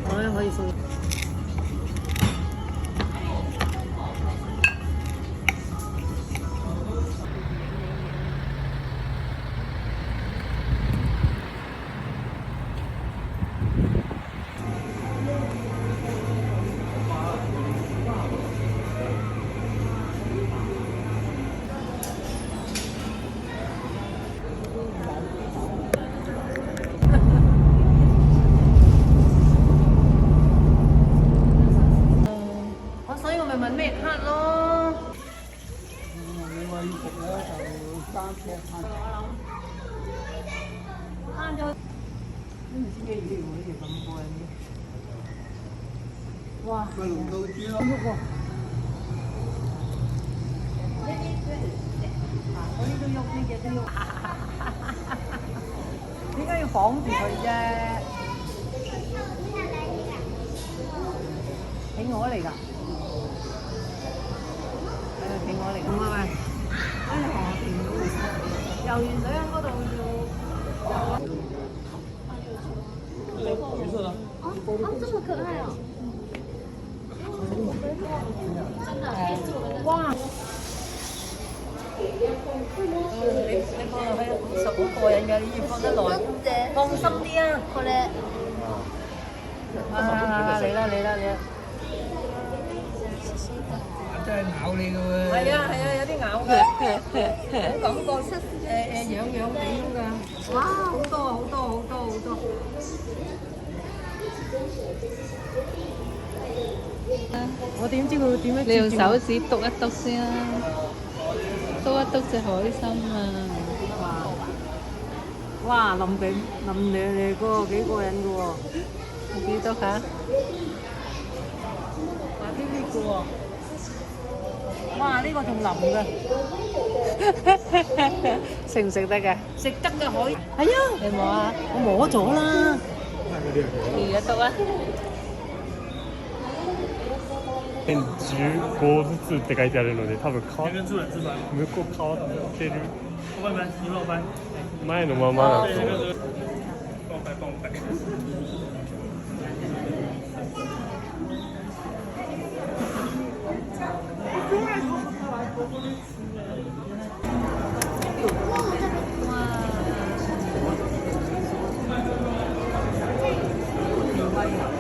我咧可以送。所以我咪問咩卡咯。你話要食咧就3隻慳咗，都唔知幾魚喎，呢條咁過癮嘅。哇！咪龍刀豬咯。喐喎！嗰啲都喐，呢隻都喐。點解要綁住佢啫？企鵝嚟㗎。企鵝嚟㗎。喂喂，嗰隻河田游完水喺嗰度要。橘色的。哦，这么可愛哦！真的，哇！你放落去實好過癮㗎，你要放得耐，放心啲啊！これ。嚟啦嚟啦嚟啦！真係咬你㗎喎。係啊係啊，有啲咬㗎，我感覺癢癢地咁㗎。哇！好多好多好多好多。我點知佢點樣？你用手指篤一篤先啦，篤一篤隻海參啊！哇！腍地腍咧咧個幾過癮㗎喎！你幾篤下？滑啲啲㗎喎！哇！呢個仲腍㗎，食唔食得㗎？食得嘅可以。係啊，你摸下，我摸咗啦。而家篤啊！15ずつって書いてあるので多分変わっ向こう変わってる前のままだと思う。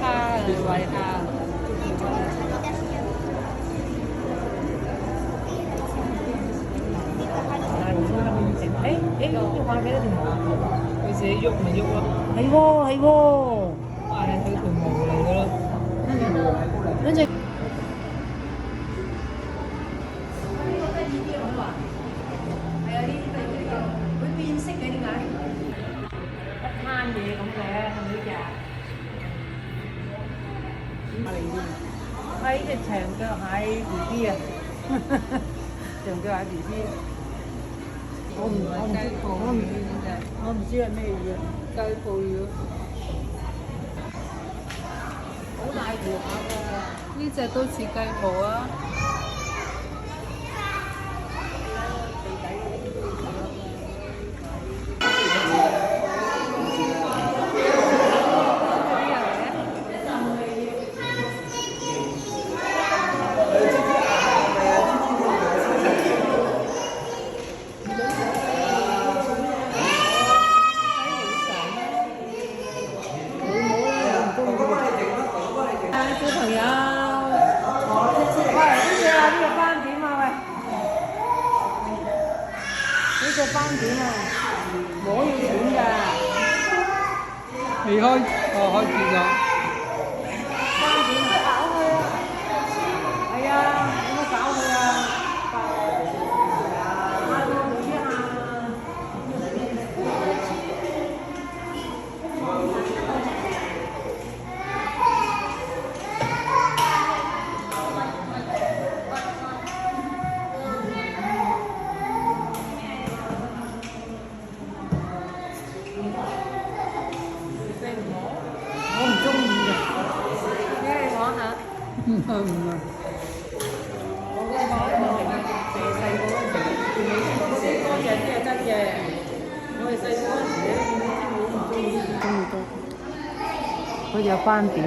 蝦嚟餵蝦。要掛幾多條毛？佢自己喐咪喐咯。係喎係喎，係佢條毛嚟嘅咯。跟住。係啊，呢啲會變色嘅點解？一攤嘢咁嘅係咪呢隻？係隻長腳蟹 BB 啊，長腳蟹 BB。我唔知係咩魚，雞泡魚，好大條下㗎。呢隻都似雞泡啊！小朋友，喂，呢隻斑點啊，喂，呢隻斑點啊，摸要錢㗎。未開，開始咗。斑點搞佢啊！係啊，有冇搞佢啊？我唔中意嘅，俾你摸下。唔係。我嗰個細個嗰陣時，嗰啲人啲係真嘅。我哋細個嗰陣時咧，點知我都唔中意。好似有斑點。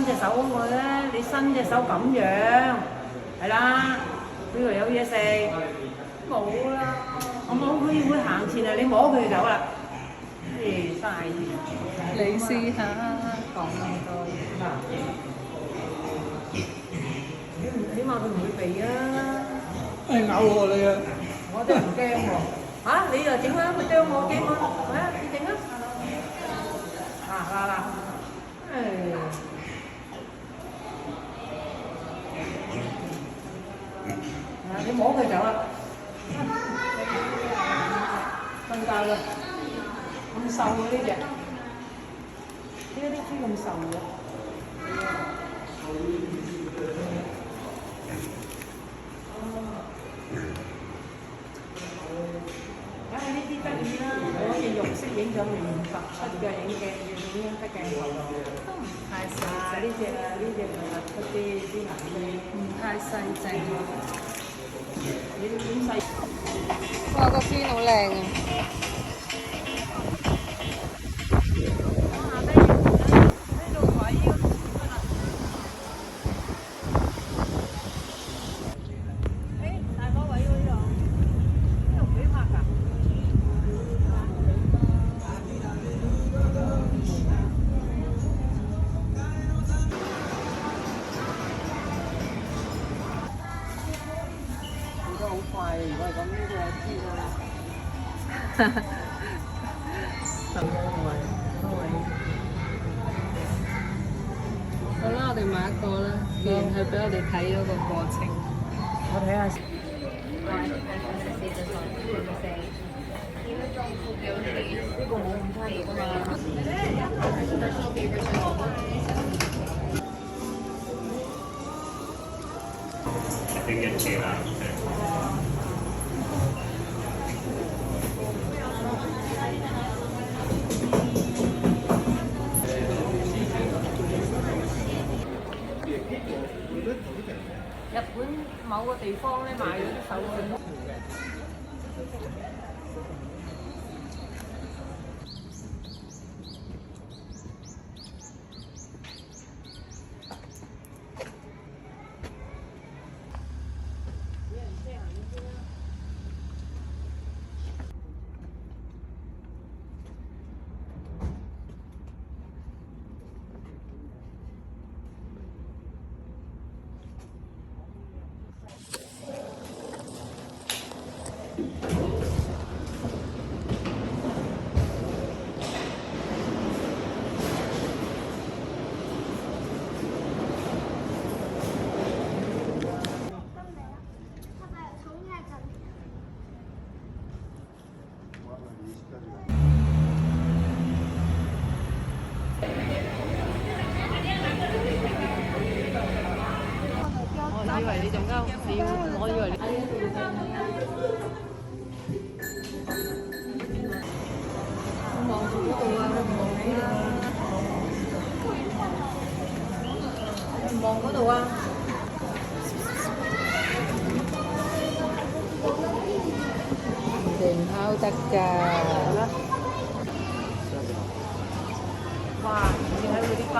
隻手我咧，你伸隻手咁樣，係啦，佢話有嘢食，冇啦，我摸佢會行前啊，你摸佢就走啦，誒嘥嘢，你試下。講咁多嘢嗱，起碼佢唔會避啊，咬我你啊！我真係唔驚喎，嚇你又整啦，佢啄我驚我，啊你整啊，嗱，你摸佢走啦，瞓覺啦，咁瘦嘅呢隻，呢啲豬咁瘦嘅，梗係呢啲得意啦，攞隻肉色影咗面突出嘅影鏡，要影得鏡頭都唔太細，呢隻啊呢隻就突出啲啲顏色，唔太細淨。哇！個邊好靚啊！好啦，我哋買一個啦，既然係俾我哋睇咗個過程，我睇下先。呢個冇咁差異㗎嘛。定日期啦。日本某個地方咧買咗啲手信。我以為你仲啱，我以為你。望住嗰度啊！望嗰度啊！定烤得㗎。哇！你睇佢啲包。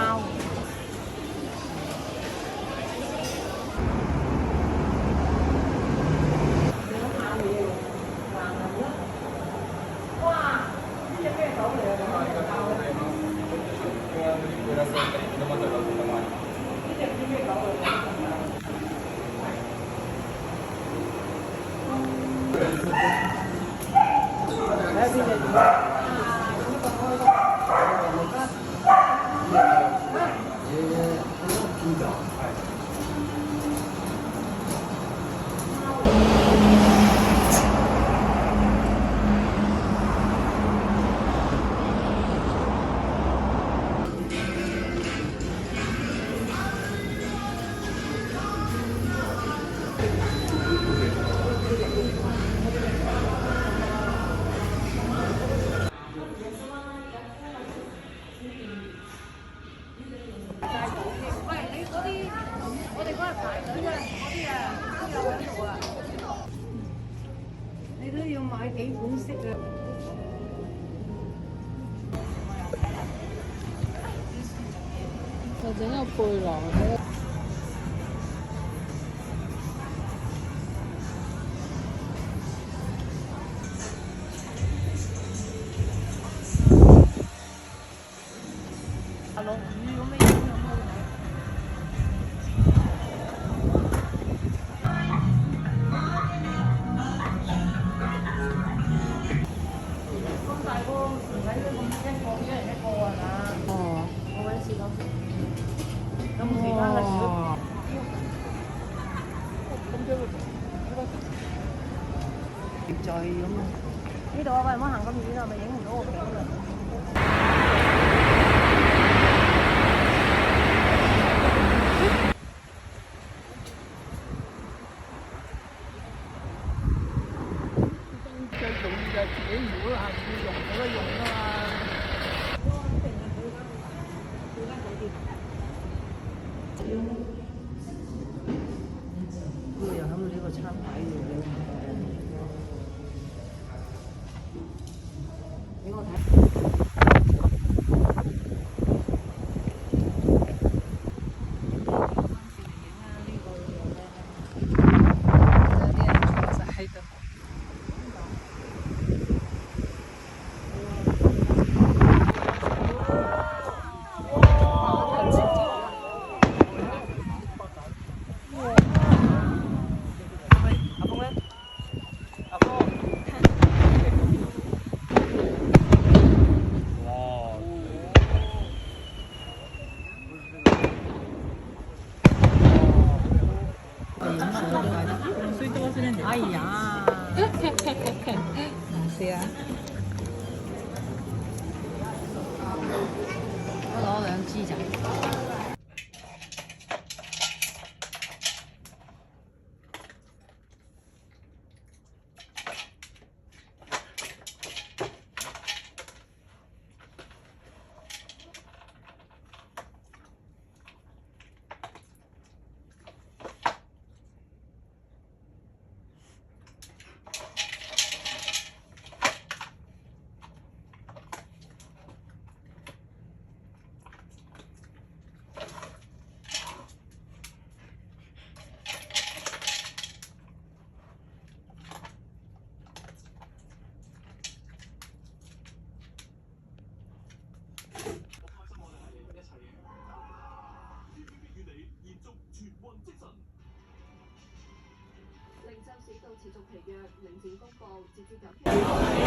幾款式嘅。又整個背囊咧。落雨咁樣有冇睇？咁大個唔使都咁一個一人一個係嘛？哦。我揾試過。有冇其他嘅小？再咁啊！呢度啊，喂，唔好行咁遠啊，咪影唔到個景啊！最重要就係自己如果係要用冇得用啊嘛。呢個又喺度呢個餐牌度嘅。俾我睇。哎呀！試下。我攞兩支咋。零售市道持續疲弱，領展公佈截至9月。